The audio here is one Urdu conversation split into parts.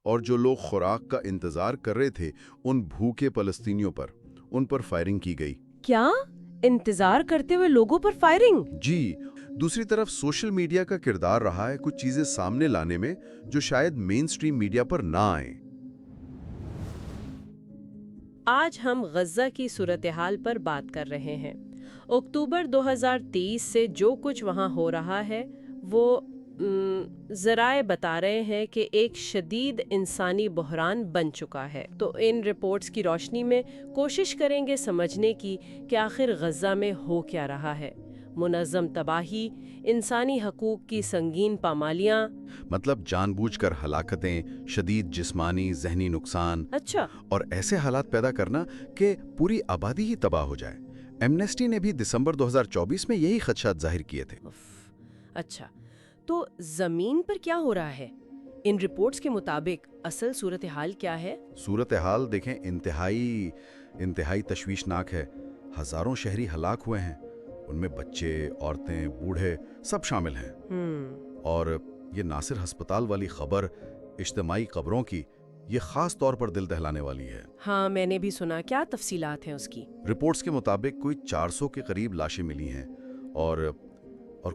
اور جو لوگ خوراک کا انتظار کر رہے تھے ان بھوکے فلسطینیوں پر ان پر فائرنگ کی گئی۔ کیا انتظار کرتے ہوئے لوگوں پر فائرنگ؟ جی، دوسری طرف سوشل میڈیا کا کردار رہا ہے کچھ چیزیں سامنے لانے میں جو شاید مین سٹریم میڈیا پر نہ آئیں۔ آج ہم غزہ کی صورتحال پر بات کر رہے ہیں۔ اکتوبر 2023 سے جو کچھ وہاں ہو رہا ہے وہ ذرائع بتا رہے ہیں کہ ایک شدید انسانی بحران بن چکا ہے۔ تو ان رپورٹس کی روشنی میں کوشش کریں گے سمجھنے کی کہ آخر غزہ میں ہو کیا رہا ہے۔ منظم تباہی، انسانی حقوق کی سنگین پامالیاں، مطلب جان بوجھ کر ہلاکتیں، شدید جسمانی ذہنی نقصان، اچھا اور ایسے حالات پیدا کرنا کہ پوری آبادی ہی تباہ ہو جائے۔ ایمنیسٹی نے بھی دسمبر 2024 میں یہی خدشات ظاہر کیے تھے۔ اچھا، تو زمین پر کیا ہو رہا ہے؟ ان رپورٹس کے مطابق اصل صورتحال کیا ہے؟ صورتحال دیکھیں انتہائی تشویشناک ہے۔ ہزاروں شہری ہلاک ہوئے ہیں، ان میں بچے، عورتیں، بوڑھے سب شامل ہیں۔ اور یہ ناصر ہسپتال والی خبر، اجتماعی قبروں کی، یہ خاص طور پر دل دہلانے والی ہے۔ ہاں، میں نے بھی سنا۔ کیا تفصیلات ہیں اس کی؟ رپورٹس کے مطابق کوئی 400 کے قریب لاشیں ملی ہیں اور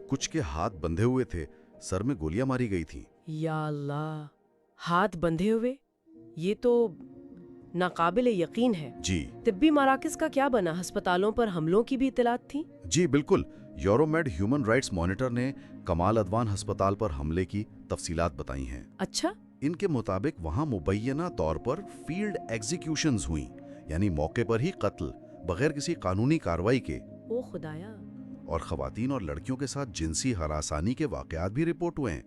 کچھ کے ہاتھ بندھے ہوئے تھے، سر میں گولیاں ماری گئی تھیں۔ یا اللہ، ہاتھ بندھے ہوئے؟ یہ تو ناقابل یقین ہے۔ جی طبی مراکز کا کیا بنا؟ ہسپتالوں پر حملوں کی بھی اطلاعات تھیں؟ جی بالکل، یورومیڈ ہیومن رائٹس مانیٹر نے کمال ادوان ہسپتال پر حملے کی تفصیلات بتائی ہیں۔ اچھا، ان کے مطابق وہاں مبینہ طور پر فیلڈ ایگزیکیوشنز ہوئیں، یعنی موقع پر ہی قتل بغیر کسی قانونی کارروائی کے۔ او خدایا! اور خواتین اور لڑکیوں کے ساتھ جنسی ہراسانی کے واقعات بھی رپورٹ ہوئے ہیں۔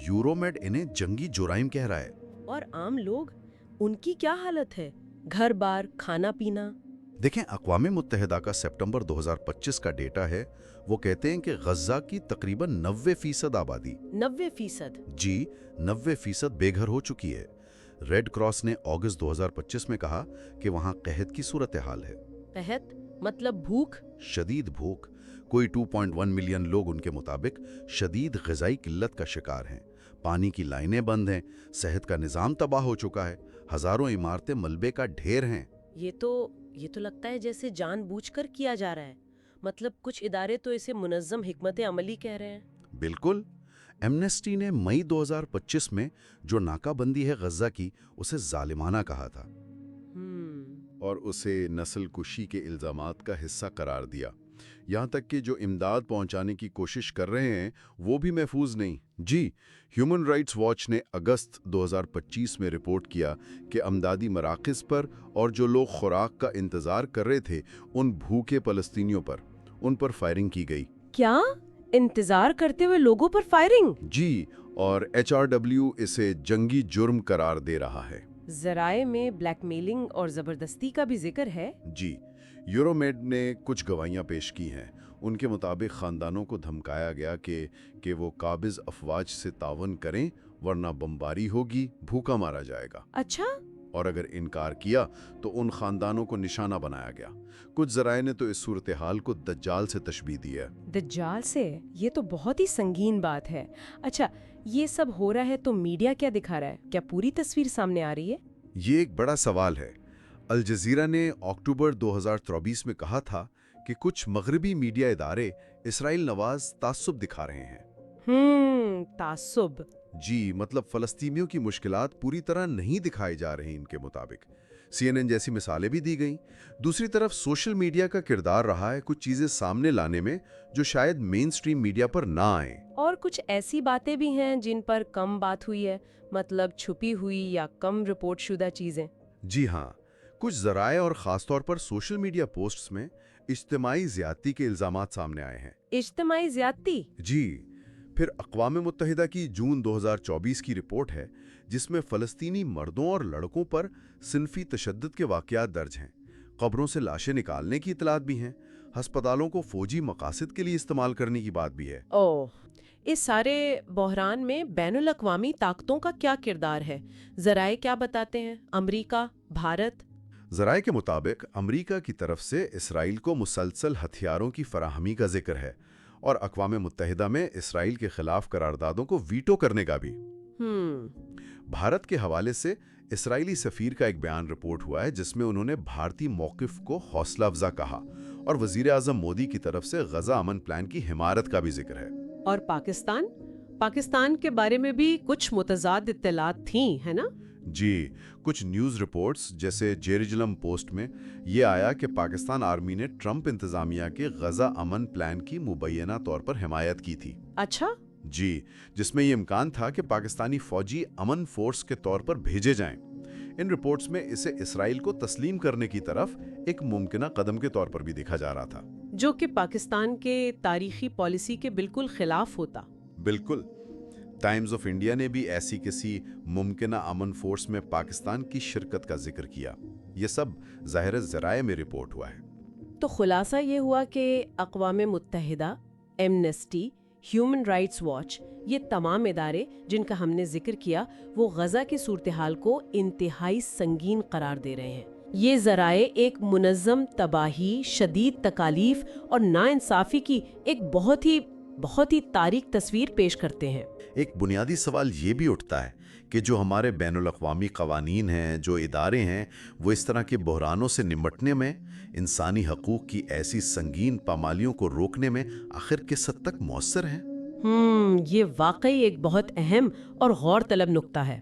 یورومیڈ انہیں جنگی جرائم کہہ رہا ہے۔ اور عام لوگ، ان کی کیا حالت ہے؟ گھر بار، کھانا پینا؟ دیکھیں، اقوام متحدہ کا سپٹمبر 2025 کا ڈیٹا ہے، وہ کہتے ہیں کہ غزہ کی تقریباً 90% آبادی 90%؟ جی 90% بے گھر ہو چکی ہے۔ ریڈ کراس نے اگست 2025 میں کہا کہ وہاں قحط کی صورتحال ہے۔ قحط مطلب بھوک؟ شدید بھوک، کوئی 2.1 ملین لوگ ان کے مطابق شدید غذائی قلت کا شکار ہیں۔ پانی کی لائنیں بند ہیں، صحت کا نظام تباہ ہو چکا ہے، ہزاروں عمارتیں ملبے کا ڈھیر ہیں۔ یہ تو لگتا ہے جیسے جان بوجھ کر کیا جا رہا ہے۔ مطلب کچھ ادارے تو اسے منظم حکمت عملی کہہ رہے ہیں۔ بالکل، ایمنیسٹی نے مئی 2025 میں جو ناکہ بندی ہے غزہ کی، اسے ظالمانہ کہا تھا اور اسے نسل کشی کے الزامات کا حصہ قرار دیا۔ یہاں تک کہ جو امداد پہنچانے کی کوشش کر رہے ہیں وہ بھی محفوظ نہیں۔ جی، ہیومن رائٹس واچ نے اگست 2025 میں رپورٹ کیا کہ امدادی مراکز پر اور جو لوگ خوراک کا انتظار کر رہے تھے ان بھوکے فلسطینیوں پر ان پر فائرنگ کی گئی۔ کیا انتظار کرتے ہوئے لوگوں پر فائرنگ؟ جی، اور HRW اسے جنگی جرم قرار دے رہا ہے۔ ذرائع میں بلیک میلنگ اور زبردستی کا بھی ذکر ہے۔ جی، یورومیڈ نے کچھ گواہیاں پیش کی ہیں۔ ان کے مطابق خاندانوں کو دھمکایا گیا کہ وہ قابض افواج سے تعاون کریں ورنہ بمباری ہوگی، بھوکا مارا جائے گا۔ اچھا، اور اگر انکار کیا تو ان خاندانوں کو نشانہ بنایا گیا۔ کچھ ذرائع نے تو اس صورتحال کو دجال سے تشبیہ دی ہے۔ دجال سے؟ یہ تو بہت ہی سنگین بات ہے۔ اچھا، یہ سب ہو رہا ہے تو میڈیا کیا دکھا رہا ہے؟ کیا پوری تصویر سامنے آ رہی ہے؟ یہ ایک بڑا سوال ہے۔ الجزیرہ نے اکتوبر 2024 میں کہا تھا کہ کچھ مغربی میڈیا ادارے اسرائیل نواز تعصب دکھا رہے ہیں۔ تعصب؟ جی، مطلب فلسطینیوں کی مشکلات پوری طرح نہیں دکھائی جا رہی ان کے مطابق۔ CNN جیسی مثالیں بھی دی گئیں۔ دوسری طرف سوشل میڈیا کا کردار رہا ہے کچھ چیزیں سامنے لانے میں جو شاید مین سٹریم میڈیا پر نہ آئیں۔ اور کچھ ایسی باتیں بھی ہیں جن پر کم بات ہوئی ہے، مطلب چھپی ہوئی یا کم رپورٹ شدہ چیزیں۔ جی ہاں، کچھ ذرائع اور خاص طور پر سوشل میڈیا پوسٹس میں اجتماعی زیادتی کے الزامات سامنے آئے ہیں۔ اجتماعی زیادتی؟ جی، پھر اقوام متحدہ کی جون 2024 کی رپورٹ ہے جس میں فلسطینی مردوں اور لڑکوں پر صنفی تشدد کے واقعات درج ہیں۔ قبروں سے لاشیں نکالنے کی اطلاعات بھی ہیں، ہسپتالوں کو فوجی مقاصد کے لیے استعمال کرنے کی بات بھی ہے۔ اس سارے بحران میں بین الاقوامی طاقتوں کا کیا کردار ہے؟ ذرائع کیا بتاتے ہیں؟ امریکہ، بھارت؟ ذرائع کے مطابق امریکہ کی طرف سے اسرائیل کو مسلسل ہتھیاروں کی فراہمی کا ذکر ہے اور اقوام متحدہ میں اسرائیل کے خلاف قراردادوں کو ویٹو کرنے کا بھی۔ بھارت کے حوالے سے اسرائیلی سفیر کا ایک بیان رپورٹ ہوا ہے جس میں انہوں نے بھارتی موقف کو حوصلہ افزا کہا اور وزیر اعظم مودی کی طرف سے غزہ امن پلان کی حمایت کا بھی ذکر ہے۔ اور پاکستان کے بارے میں بھی کچھ متضاد اطلاعات تھیں، ہے نا؟ جی، کچھ نیوز رپورٹس جیسے جیروسلم پوسٹ میں یہ آیا کہ پاکستان آرمی نے ٹرمپ انتظامیہ کے غزہ امن پلان کی مبینہ طور پر حمایت کی تھی۔ اچھا؟ جی، جس میں یہ امکان تھا کہ پاکستانی فوجی امن فورس کے طور پر بھیجے جائیں۔ ان رپورٹس میں اسے اسرائیل کو تسلیم کرنے کی طرف ایک ممکنہ قدم کے طور پر بھی دیکھا جا رہا تھا، جو کہ پاکستان کے تاریخی پالیسی کے بالکل خلاف ہوتا۔ بالکل۔ ٹائمز آف انڈیا نے بھی ایسی کسی ممکنہ امن فورس میں پاکستان کی شرکت کا ذکر کیا۔ یہ سب ظاہر ذرائع میں رپورٹ ہوا ہے۔ تو خلاصہ یہ ہوا کہ اقوام متحدہ، ایمنسٹی، ہیومن رائٹس واچ، یہ تمام ادارے جن کا ہم نے ذکر کیا وہ غزہ کی صورتحال کو انتہائی سنگین قرار دے رہے ہیں۔ یہ ذرائع ایک منظم تباہی، شدید تکالیف اور ناانصافی کی ایک بہت ہی تاریک تصویر پیش کرتے ہیں۔ ایک بنیادی سوال یہ بھی اٹھتا ہے کہ جو ہمارے بین الاقوامی قوانین ہیں، جو ادارے ہیں، وہ اس طرح کے بحرانوں سے نمٹنے میں، انسانی حقوق کی ایسی سنگین پامالیوں کو روکنے میں آخر کس حد تک مؤثر ہیں؟ یہ واقعی ایک بہت اہم اور غور طلب نکتہ ہے۔